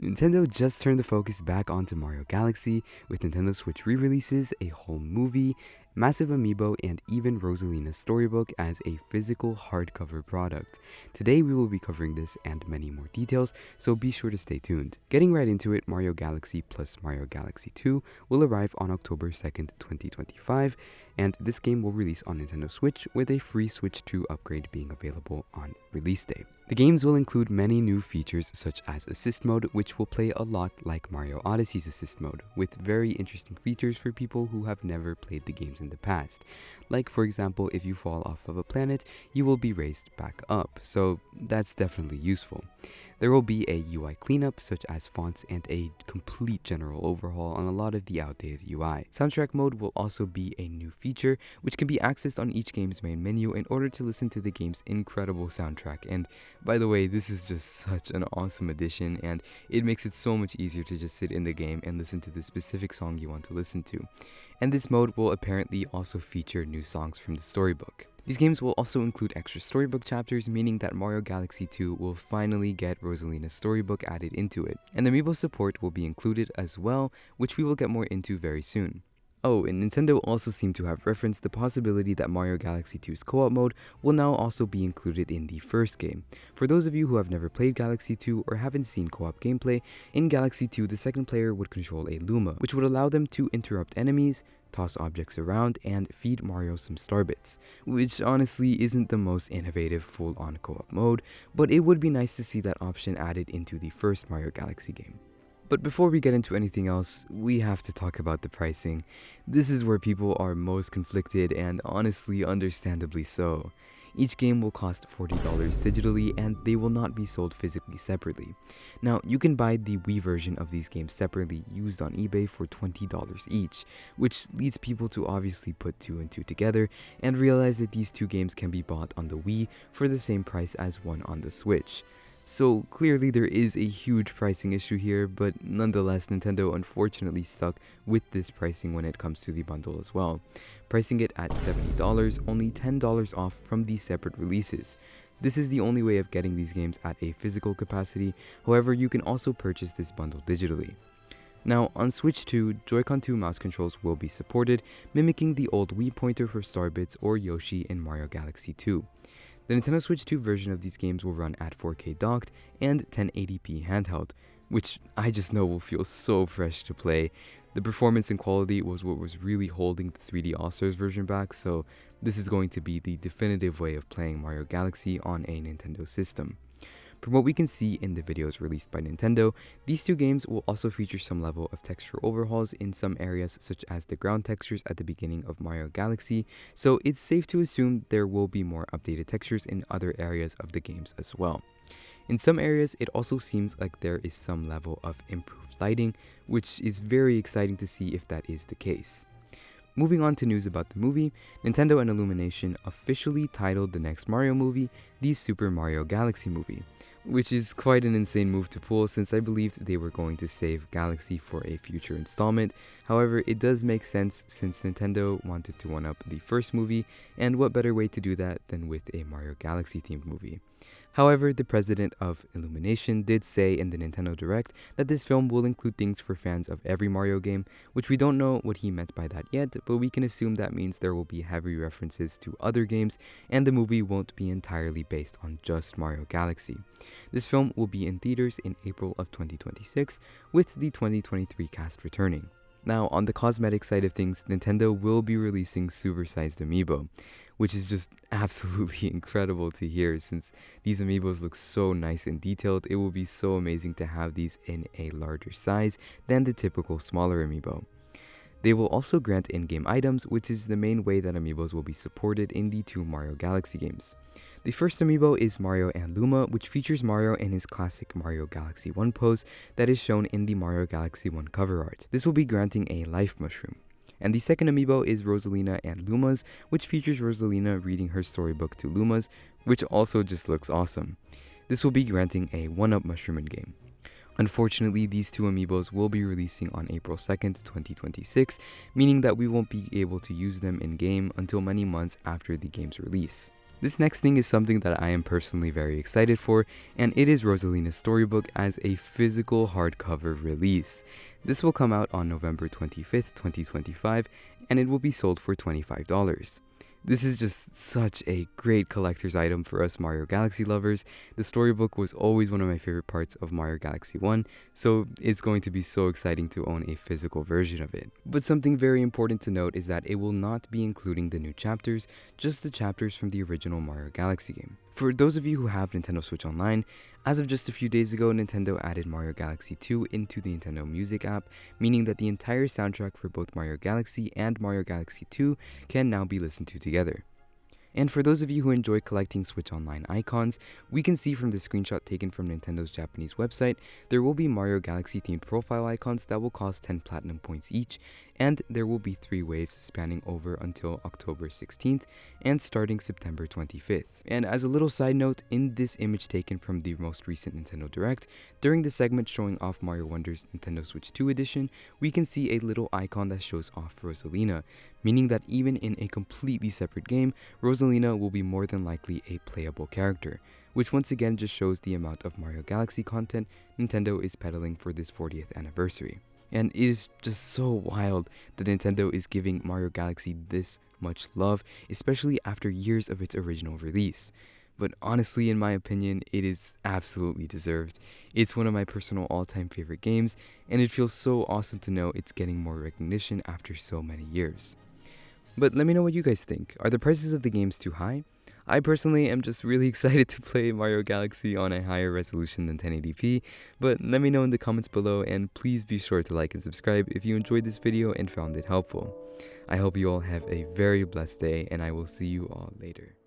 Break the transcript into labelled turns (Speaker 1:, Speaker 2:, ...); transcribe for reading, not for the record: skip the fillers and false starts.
Speaker 1: Nintendo just turned the focus back onto Mario Galaxy with Nintendo Switch re-releases, a whole movie, massive amiibo, and even Rosalina's storybook as a physical hardcover product. Today we will be covering this and many more details, so be sure to stay tuned. Getting right into it, Mario Galaxy plus Mario Galaxy 2 will arrive on October 2nd, 2025, and this game will release on Nintendo Switch with a free Switch 2 upgrade being available on release day. The games will include many new features such as Assist Mode, which will play a lot like Mario Odyssey's Assist Mode, with very interesting features for people who have never played the games in the past. Like, for example, if you fall off of a planet, you will be raised back up, so that's definitely useful. There will be a UI cleanup such as fonts and a complete general overhaul on a lot of the outdated UI. Soundtrack mode will also be a new feature which can be accessed on each game's main menu in order to listen to the game's incredible soundtrack. And by the way, this is just such an awesome addition, and it makes it so much easier to just sit in the game and listen to the specific song you want to listen to. And this mode will apparently also feature new songs from the storybook. These games will also include extra storybook chapters, meaning that Mario Galaxy 2 will finally get Rosalina's storybook added into it. And amiibo support will be included as well, which we will get more into very soon. Oh, and Nintendo also seemed to have referenced the possibility that Mario Galaxy 2's co-op mode will now also be included in the first game. For those of you who have never played Galaxy 2 or haven't seen co-op gameplay, in Galaxy 2 the second player would control a Luma, which would allow them to interrupt enemies, toss objects around, and feed Mario some star bits, which honestly isn't the most innovative full-on co-op mode, but it would be nice to see that option added into the first Mario Galaxy game. But before we get into anything else, we have to talk about the pricing. This is where people are most conflicted, and honestly, understandably so. Each game will cost $40 digitally, and they will not be sold physically separately. Now, you can buy the Wii version of these games separately used on eBay for $20 each, which leads people to obviously put two and two together and realize that these two games can be bought on the Wii for the same price as one on the Switch. So clearly there is a huge pricing issue here, but nonetheless Nintendo unfortunately stuck with this pricing when it comes to the bundle as well, pricing it at $70, only $10 off from the separate releases. This is the only way of getting these games at a physical capacity, however you can also purchase this bundle digitally. Now, on Switch 2, Joy-Con 2 mouse controls will be supported, mimicking the old Wii pointer for Starbits or Yoshi in Mario Galaxy 2. The Nintendo Switch 2 version of these games will run at 4K docked and 1080p handheld, which I just know will feel so fresh to play. The performance and quality was what was really holding the 3D All-Stars version back, so this is going to be the definitive way of playing Mario Galaxy on a Nintendo system. From what we can see in the videos released by Nintendo, these two games will also feature some level of texture overhauls in some areas such as the ground textures at the beginning of Mario Galaxy, so it's safe to assume there will be more updated textures in other areas of the games as well. In some areas, it also seems like there is some level of improved lighting, which is very exciting to see if that is the case. Moving on to news about the movie, Nintendo and Illumination officially titled the next Mario movie the Super Mario Galaxy movie, which is quite an insane move to pull since I believed they were going to save Galaxy for a future installment. However, it does make sense since Nintendo wanted to one-up the first movie, and what better way to do that than with a Mario Galaxy themed movie. However, the president of Illumination did say in the Nintendo Direct that this film will include things for fans of every Mario game, which we don't know what he meant by that yet, but we can assume that means there will be heavy references to other games, and the movie won't be entirely based on just Mario Galaxy. This film will be in theaters in April of 2026, with the 2023 cast returning. Now, on the cosmetic side of things, Nintendo will be releasing oversized amiibo, which is just absolutely incredible to hear since these amiibos look so nice and detailed. It will be so amazing to have these in a larger size than the typical smaller amiibo. They will also grant in-game items, which is the main way that amiibos will be supported in the two Mario Galaxy games. The first amiibo is Mario and Luma, which features Mario in his classic Mario Galaxy 1 pose that is shown in the Mario Galaxy 1 cover art. This will be granting a life mushroom. And the second amiibo is Rosalina and Luma's, which features Rosalina reading her storybook to Luma's, which also just looks awesome. This will be granting a 1-up mushroom in-game. Unfortunately, these two amiibos will be releasing on April 2nd, 2026, meaning that we won't be able to use them in-game until many months after the game's release. This next thing is something that I am personally very excited for, and it is Rosalina's storybook as a physical hardcover release. This will come out on November 25th, 2025, and it will be sold for $25. This is just such a great collector's item for us Mario Galaxy lovers. The storybook was always one of my favorite parts of Mario Galaxy 1, so it's going to be so exciting to own a physical version of it. But something very important to note is that it will not be including the new chapters, just the chapters from the original Mario Galaxy game. For those of you who have Nintendo Switch Online, as of just a few days ago, Nintendo added Mario Galaxy 2 into the Nintendo Music app, meaning that the entire soundtrack for both Mario Galaxy and Mario Galaxy 2 can now be listened to together. And for those of you who enjoy collecting Switch Online icons, we can see from the screenshot taken from Nintendo's Japanese website, there will be Mario Galaxy themed profile icons that will cost 10 platinum points each, and there will be 3 waves spanning over until October 16th and starting September 25th. And as a little side note, in this image taken from the most recent Nintendo Direct, during the segment showing off Mario Wonder's Nintendo Switch 2 edition, we can see a little icon that shows off Rosalina, meaning that even in a completely separate game, Rosalina will be more than likely a playable character, which once again just shows the amount of Mario Galaxy content Nintendo is peddling for this 40th anniversary. And it is just so wild that Nintendo is giving Mario Galaxy this much love, especially after years of its original release. But honestly, in my opinion, it is absolutely deserved. It's one of my personal all-time favorite games, and it feels so awesome to know it's getting more recognition after so many years. But let me know what you guys think. Are the prices of the games too high? I personally am just really excited to play Mario Galaxy on a higher resolution than 1080p, but let me know in the comments below, and please be sure to like and subscribe if you enjoyed this video and found it helpful. I hope you all have a very blessed day, and I will see you all later.